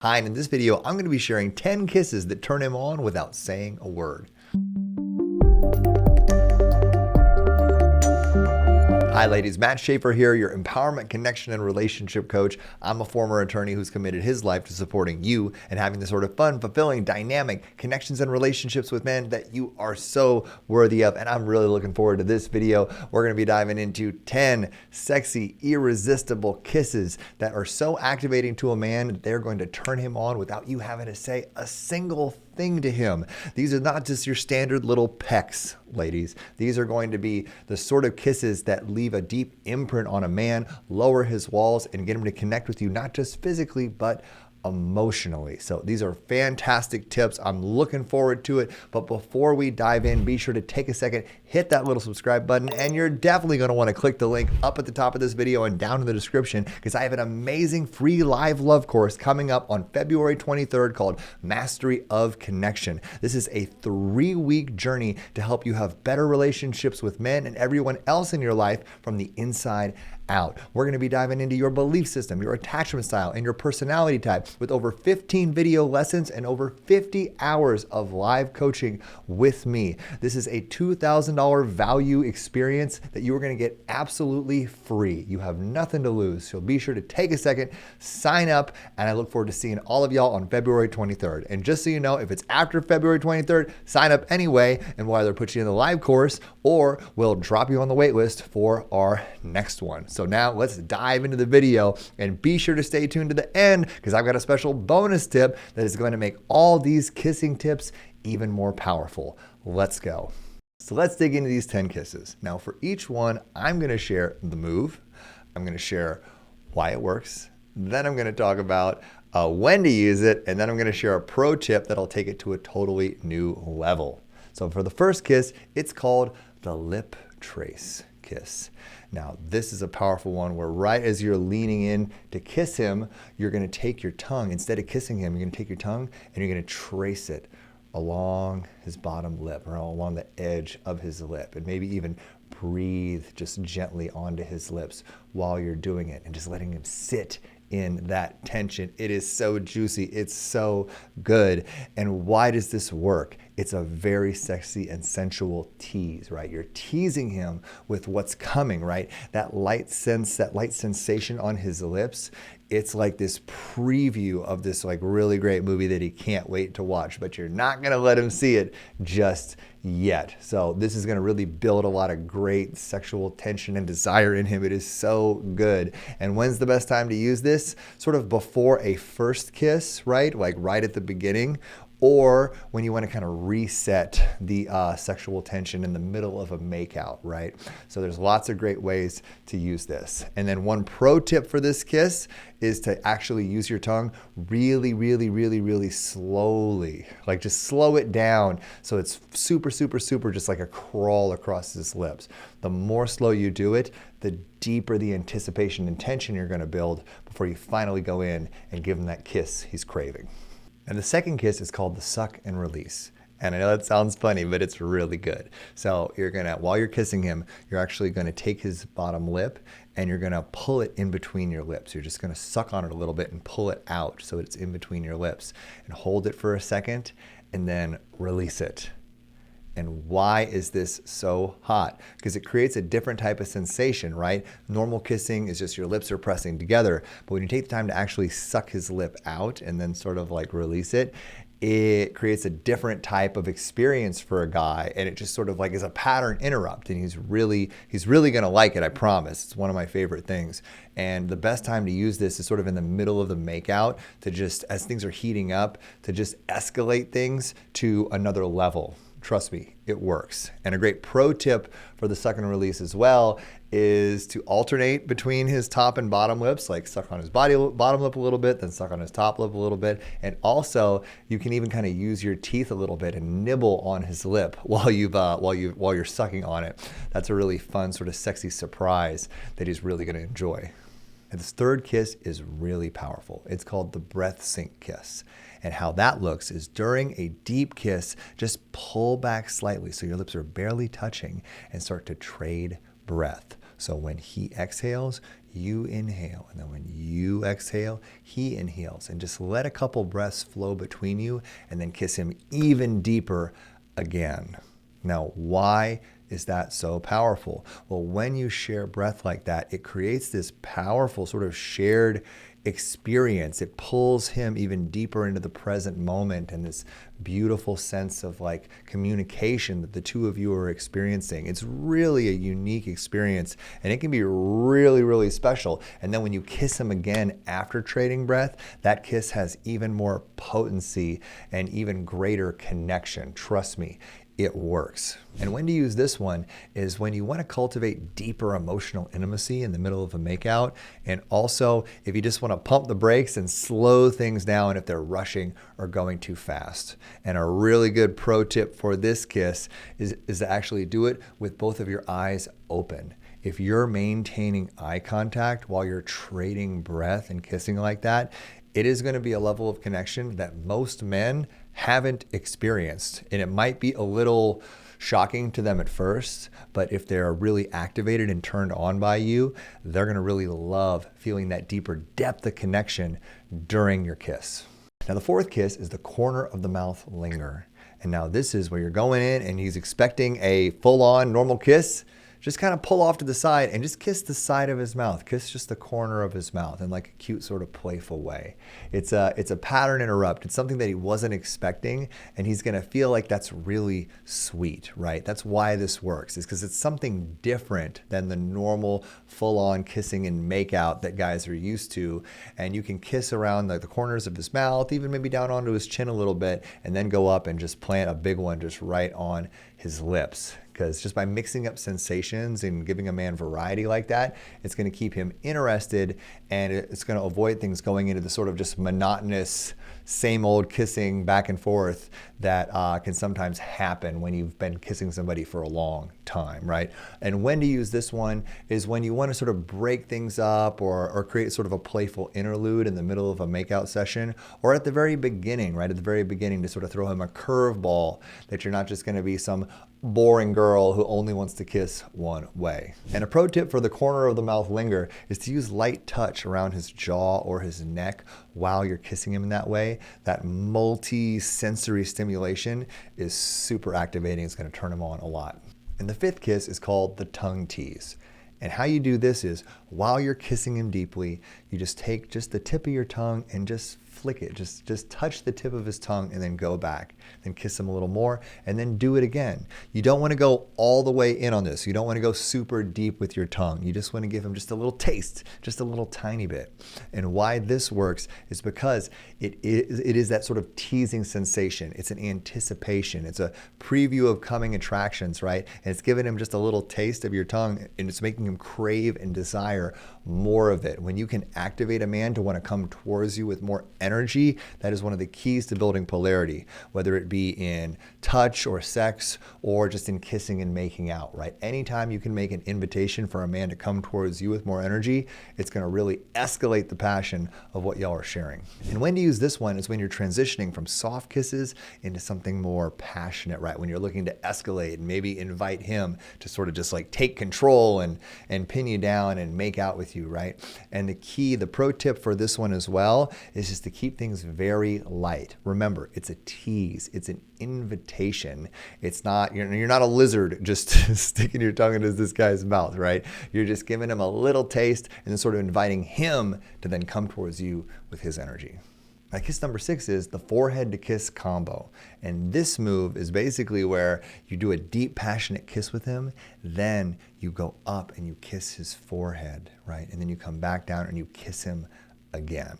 Hi, and in this video, I'm going to be sharing 10 kisses that turn him on without saying a word. Hi ladies, Matt Shaffer here, your empowerment, connection, and relationship coach. I'm a former attorney who's committed his life to supporting you and having the sort of fun, fulfilling, dynamic connections and relationships with men that you are so worthy of. And I'm really looking forward to this video. We're going to be diving into 10 sexy, irresistible kisses that are so activating to a man that they're going to turn him on without you having to say a single thing to him. These are not just your standard little pecks, ladies. These are going to be the sort of kisses that leave a deep imprint on a man, lower his walls, and get him to connect with you, not just physically, but emotionally. So these are fantastic tips. I'm looking forward to it. But before we dive in, be sure to take a second, hit that little subscribe button, and you're definitely going to want to click the link up at the top of this video and down in the description, because I have an amazing free live love course coming up on February 23rd called Mastery of Connection. This is a 3-week journey to help you have better relationships with men and everyone else in your life from the inside out. We're going to be diving into your belief system, your attachment style, and your personality type with over 15 video lessons and over 50 hours of live coaching with me. This is a $2,000 value experience that you are going to get absolutely free. You have nothing to lose. So be sure to take a second, sign up, and I look forward to seeing all of y'all on February 23rd. And just so you know, if it's after February 23rd, sign up anyway, and we'll either put you in the live course or we'll drop you on the wait list for our next one. So now let's dive into the video, and be sure to stay tuned to the end because I've got a special bonus tip that is going to make all these kissing tips even more powerful. Let's go. So let's dig into these 10 kisses. Now for each one, I'm going to share the move. I'm going to share why it works. Then I'm going to talk about when to use it. And then I'm going to share a pro tip that'll take it to a totally new level. So for the first kiss, it's called the lip trace kiss. Now, this is a powerful one where right as you're leaning in to kiss him, you're going to take your tongue. Instead of kissing him, you're going to take your tongue and you're going to trace it along his bottom lip or along the edge of his lip, and maybe even breathe just gently onto his lips while you're doing it and just letting him sit in that tension. It is so juicy. It's so good. And why does this work? It's a very sexy and sensual tease, right? You're teasing him with what's coming, right? That light sensation on his lips. It's like this preview of this like really great movie that he can't wait to watch, but you're not going to let him see it just yet. So this is going to really build a lot of great sexual tension and desire in him. It is so good. And when's the best time to use this? Sort of before a first kiss, right? Like right at the beginning, or when you want to kind of reset the sexual tension in the middle of a makeout, right? So there's lots of great ways to use this. And then one pro tip for this kiss is to actually use your tongue really, really, really, really slowly. Like just slow it down so it's super, super, super just like a crawl across his lips. The more slow you do it, the deeper the anticipation and tension you're going to build before you finally go in and give him that kiss he's craving. And the second kiss is called the suck and release. And I know that sounds funny, but it's really good. So you're gonna, while you're kissing him, you're actually gonna take his bottom lip and you're gonna pull it in between your lips. You're just gonna suck on it a little bit and pull it out so it's in between your lips. And hold it for a second and then release it. And why is this so hot? Because it creates a different type of sensation, right? Normal kissing is just your lips are pressing together. But when you take the time to actually suck his lip out and then sort of like release it, it creates a different type of experience for a guy. And it just sort of like is a pattern interrupt. And he's really going to like it, I promise. It's one of my favorite things. And the best time to use this is sort of in the middle of the makeout to just, as things are heating up, to just escalate things to another level. Trust me, it works. And a great pro tip for the suck and release as well is to alternate between his top and bottom lips, like suck on his bottom lip a little bit, then suck on his top lip a little bit. And also you can even kind of use your teeth a little bit and nibble on his lip while you're sucking on it. That's a really fun sort of sexy surprise that he's really going to enjoy. And this third kiss is really powerful. It's called the breath sink kiss. And how that looks is during a deep kiss, just pull back slightly so your lips are barely touching and start to trade breath. So when he exhales, You inhale, and then when you exhale, he inhales. And just let a couple breaths flow between you, and then kiss him even deeper again. Now, why is that so powerful? Well, when you share breath like that, it creates this powerful sort of shared experience. It pulls him even deeper into the present moment and this beautiful sense of like communication that the two of you are experiencing. It's really a unique experience, and it can be really, really special. And then when you kiss him again after trading breath, that kiss has even more potency and even greater connection. Trust me, it works. And when to use this one is when you want to cultivate deeper emotional intimacy in the middle of a makeout. And also if you just want to pump the brakes and slow things down if they're rushing or going too fast. And a really good pro tip for this kiss is to actually do it with both of your eyes open. If you're maintaining eye contact while you're trading breath and kissing like that, it is going to be a level of connection that most men haven't experienced. And it might be a little shocking to them at first, but if they're really activated and turned on by you, they're going to really love feeling that deeper depth of connection during your kiss. Now, the fourth kiss is the corner of the mouth linger. And now this is where you're going in and he's expecting a full-on normal kiss. Just kind of pull off to the side and just kiss the side of his mouth. Kiss just the corner of his mouth in like a cute sort of playful way. It's a pattern interrupt. It's something that he wasn't expecting, and he's gonna feel like that's really sweet, right? That's why this works, is because it's something different than the normal full-on kissing and makeout that guys are used to. And you can kiss around the corners of his mouth, even maybe down onto his chin a little bit, and then go up and just plant a big one just right on his lips. Because just by mixing up sensations and giving a man variety like that, it's going to keep him interested, and it's going to avoid things going into the sort of just monotonous, same old kissing back and forth that can sometimes happen when you've been kissing somebody for a long time, right? And when to use this one is when you want to sort of break things up or create sort of a playful interlude in the middle of a makeout session, or at the very beginning, right? At the very beginning, to sort of throw him a curveball that you're not just going to be some boring girl who only wants to kiss one way. And a pro tip for the corner of the mouth linger is to use light touch around his jaw or his neck while you're kissing him in that way. That multi-sensory stimulation is super activating. It's going to turn him on a lot. And the fifth kiss is called the tongue tease. And how you do this is while you're kissing him deeply, you just take just the tip of your tongue and just flick it. Just touch the tip of his tongue and then go back. Then kiss him a little more and then do it again. You don't want to go all the way in on this. You don't want to go super deep with your tongue. You just want to give him just a little taste, just a little tiny bit. And why this works is because it is that sort of teasing sensation. It's an anticipation. It's a preview of coming attractions, right? And it's giving him just a little taste of your tongue, and it's making him crave and desire more of it. When you can activate a man to want to come towards you with more energy, that is one of the keys to building polarity, whether it be in touch or sex or just in kissing and making out, right? Anytime you can make an invitation for a man to come towards you with more energy, it's going to really escalate the passion of what y'all are sharing. And when to use this one is when you're transitioning from soft kisses into something more passionate, right? When you're looking to escalate and maybe invite him to sort of just like take control and pin you down and make out with you, right? And the pro tip for this one as well is just to keep things very light. Remember, it's a tease. It's an invitation. It's not, you're not a lizard just sticking your tongue into this guy's mouth, right? You're just giving him a little taste and then sort of inviting him to then come towards you with his energy. Now, kiss number 6 is the forehead to kiss combo. And this move is basically where you do a deep, passionate kiss with him, then you go up and you kiss his forehead, right? And then you come back down and you kiss him again.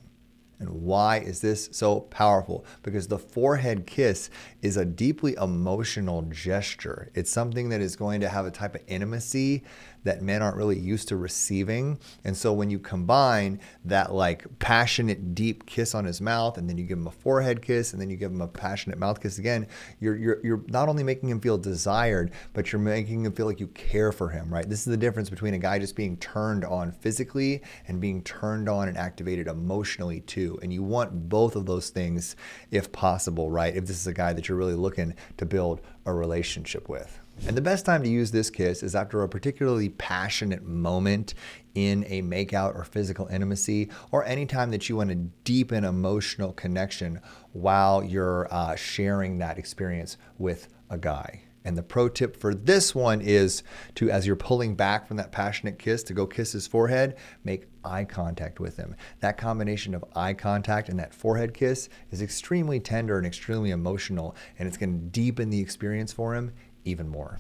And why is this so powerful? Because the forehead kiss is a deeply emotional gesture. It's something that is going to have a type of intimacy that men aren't really used to receiving. And so when you combine that like passionate, deep kiss on his mouth, and then you give him a forehead kiss, and then you give him a passionate mouth kiss again, you're not only making him feel desired, but you're making him feel like you care for him, right? This is the difference between a guy just being turned on physically and being turned on and activated emotionally too. you. And you want both of those things if possible, right? If this is a guy that you're really looking to build a relationship with. And the best time to use this kiss is after a particularly passionate moment in a makeout or physical intimacy, or any time that you want to deepen emotional connection while you're sharing that experience with a guy. And the pro tip for this one is to, as you're pulling back from that passionate kiss to go kiss his forehead, make eye contact with him. That combination of eye contact and that forehead kiss is extremely tender and extremely emotional, and it's going to deepen the experience for him even more.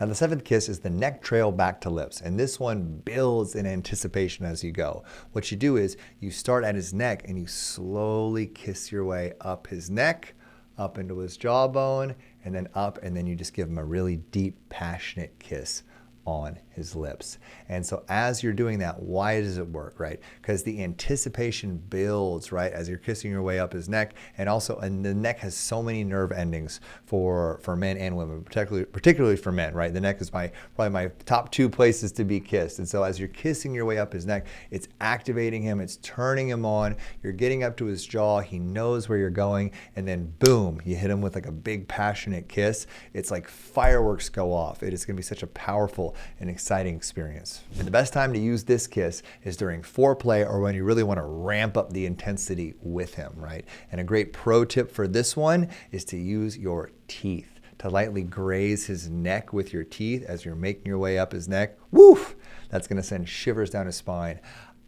Now, the seventh kiss is the neck trail back to lips, and this one builds in anticipation as you go. What you do is you start at his neck and you slowly kiss your way up his neck, up into his jawbone, and then up, and then you just give him a really deep, passionate kiss on his lips. And so as you're doing that, why does it work, right? Because the anticipation builds, right, as you're kissing your way up his neck. And also, and the neck has so many nerve endings for men and women, particularly for men, right? The neck is probably my top two places to be kissed. And so as you're kissing your way up his neck, it's activating him, it's turning him on, you're getting up to his jaw, he knows where you're going, and then boom, you hit him with like a big passionate kiss. It's like fireworks go off. It is going to be such a powerful and exciting experience. And the best time to use this kiss is during foreplay or when you really want to ramp up the intensity with him, right? And a great pro tip for this one is to use your teeth to lightly graze his neck with your teeth as you're making your way up his neck. Woof! That's going to send shivers down his spine,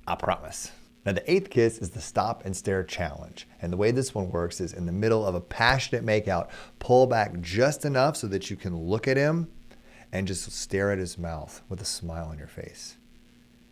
I promise. Now, the eighth kiss is the stop and stare challenge. And the way this one works is in the middle of a passionate makeout, pull back just enough so that you can look at him and just stare at his mouth with a smile on your face.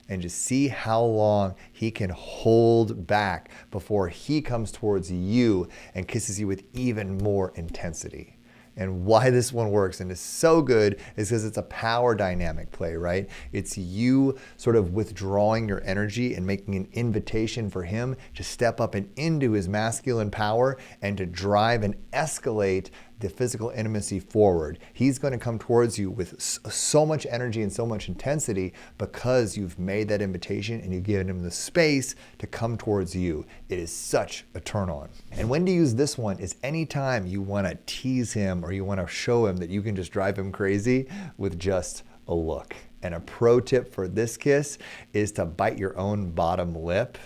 And just see how long he can hold back before he comes towards you and kisses you with even more intensity. And why this one works and is so good is because it's a power dynamic play, right? It's you sort of withdrawing your energy and making an invitation for him to step up and into his masculine power and to drive and escalate the physical intimacy forward. He's going to come towards you with so much energy and so much intensity because you've made that invitation and you've given him the space to come towards you. It is such a turn on. And when to use this one is anytime you want to tease him or you want to show him that you can just drive him crazy with just a look. And a pro tip for this kiss is to bite your own bottom lip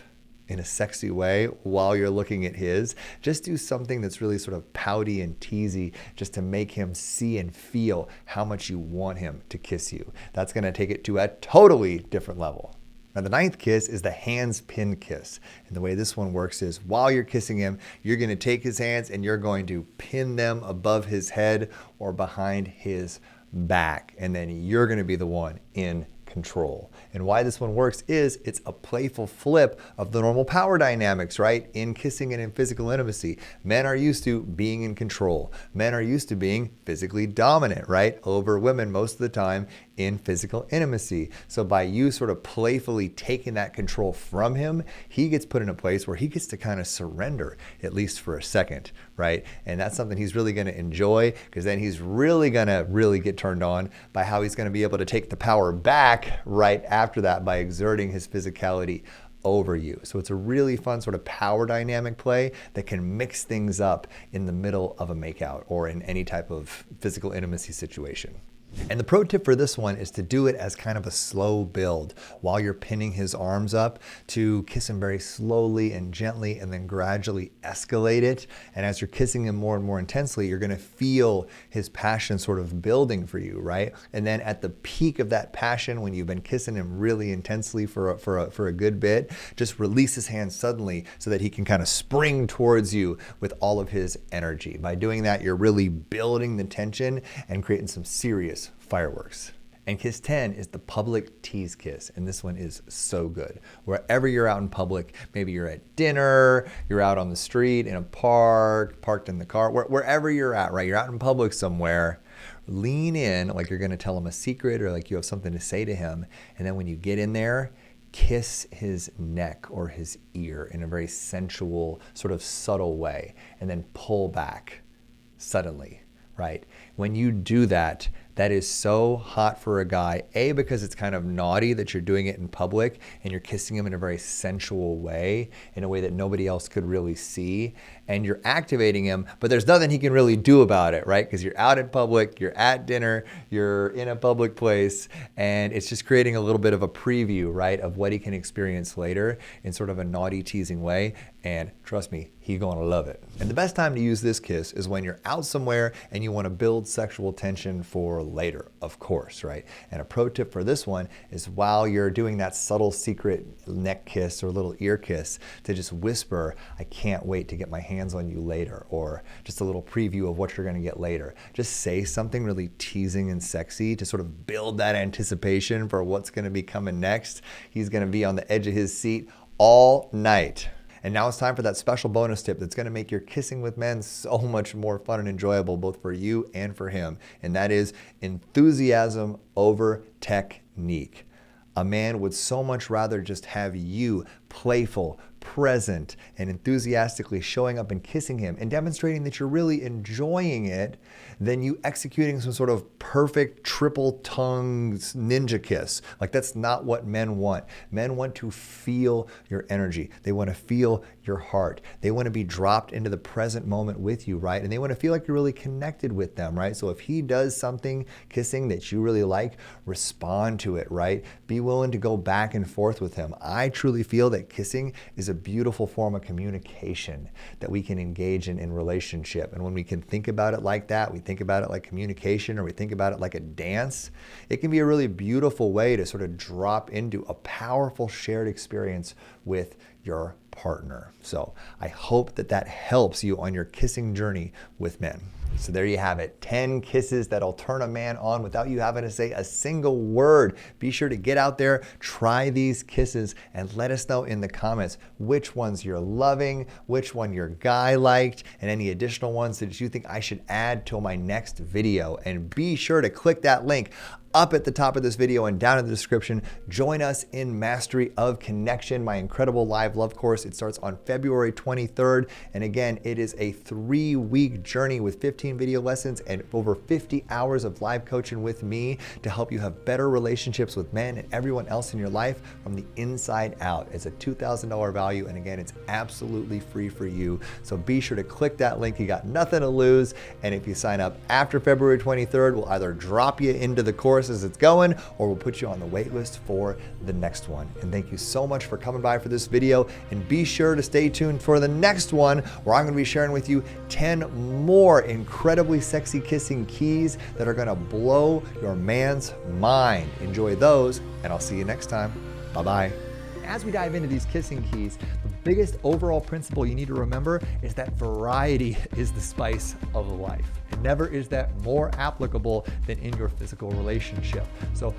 in a sexy way while you're looking at his. Just do something that's really sort of pouty and teasy just to make him see and feel how much you want him to kiss you. That's going to take it to a totally different level. Now, the ninth kiss is the hands pin kiss. And the way this one works is while you're kissing him, you're going to take his hands and you're going to pin them above his head or behind his back. And then you're going to be the one in control. And why this one works is it's a playful flip of the normal power dynamics, right? In kissing and in physical intimacy, men are used to being in control. Men are used to being physically dominant, right? Over women most of the time in physical intimacy. So by you sort of playfully taking that control from him, he gets put in a place where he gets to kind of surrender, at least for a second, right? And that's something he's really going to enjoy because then he's really going to get turned on by how he's going to be able to take the power back right after that by exerting his physicality over you. So it's a really fun sort of power dynamic play that can mix things up in the middle of a makeout or in any type of physical intimacy situation. And the pro tip for this one is to do it as kind of a slow build while you're pinning his arms up, to kiss him very slowly and gently and then gradually escalate it. And as you're kissing him more and more intensely, you're going to feel his passion sort of building for you, right? And then at the peak of that passion, when you've been kissing him really intensely for a good bit, just release his hand suddenly so that he can kind of spring towards you with all of his energy. By doing that, you're really building the tension and creating some serious fireworks. And kiss 10 is the public tease kiss. And this one is so good. Wherever you're out in public, maybe you're at dinner, you're out on the street, in a park, parked in the car, wherever you're at, right? You're out in public somewhere, lean in like you're going to tell him a secret or like you have something to say to him. And then when you get in there, kiss his neck or his ear in a very sensual, sort of subtle way, and then pull back suddenly, right? When you do that, That is so hot for a guy, A, because it's kind of naughty that you're doing it in public and you're kissing him in a very sensual way, in a way that nobody else could really see, and you're activating him, but there's nothing he can really do about it, right? Because you're out in public, you're at dinner, you're in a public place, and it's just creating a little bit of a preview, right, of what he can experience later in sort of a naughty, teasing way, and trust me, he's gonna love it. And the best time to use this kiss is when you're out somewhere and you wanna build sexual tension for later, of course, right? And a pro tip for this one is while you're doing that subtle secret neck kiss or little ear kiss, to just whisper, I can't wait to get my hands on you later, or just a little preview of what you're gonna get later. Just say something really teasing and sexy to sort of build that anticipation for what's gonna be coming next. He's gonna be on the edge of his seat all night. And now it's time for that special bonus tip that's gonna make your kissing with men so much more fun and enjoyable, both for you and for him. And that is enthusiasm over technique. A man would so much rather just have you playful, present, and enthusiastically showing up and kissing him and demonstrating that you're really enjoying it than you executing some sort of perfect triple tongue ninja kiss. Like, that's not what men want. Men want to feel your energy. They want to feel your heart. They want to be dropped into the present moment with you, right? And they want to feel like you're really connected with them, right? So if he does something kissing that you really like, respond to it, right? Be willing to go back and forth with him. I truly feel that kissing is a beautiful form of communication that we can engage in relationship. And when we can think about it like that, we think about it like communication, or we think about it like a dance, it can be a really beautiful way to sort of drop into a powerful shared experience with your partner. So I hope that that helps you on your kissing journey with men. So there you have it, 10 kisses that'll turn a man on without you having to say a single word. Be sure to get out there, try these kisses, and let us know in the comments which ones you're loving, which one your guy liked, and any additional ones that you think I should add to my next video. And be sure to click that link up at the top of this video and down in the description. Join us in Mastery of Connection, my incredible live love course. It starts on February 23rd. And again, it is a 3-week journey with 15 video lessons and over 50 hours of live coaching with me to help you have better relationships with men and everyone else in your life from the inside out. It's a $2,000 value. And again, it's absolutely free for you. So be sure to click that link. You got nothing to lose. And if you sign up after February 23rd, we'll either drop you into the course as it's going, or we'll put you on the wait list for the next one. And thank you so much for coming by for this video, and be sure to stay tuned for the next one, where I'm going to be sharing with you 10 more incredibly sexy kissing keys that are going to blow your man's mind. Enjoy those, and I'll see you next time. Bye-bye. As we dive into these kissing keys, the biggest overall principle you need to remember is that variety is the spice of life. And never is that more applicable than in your physical relationship. So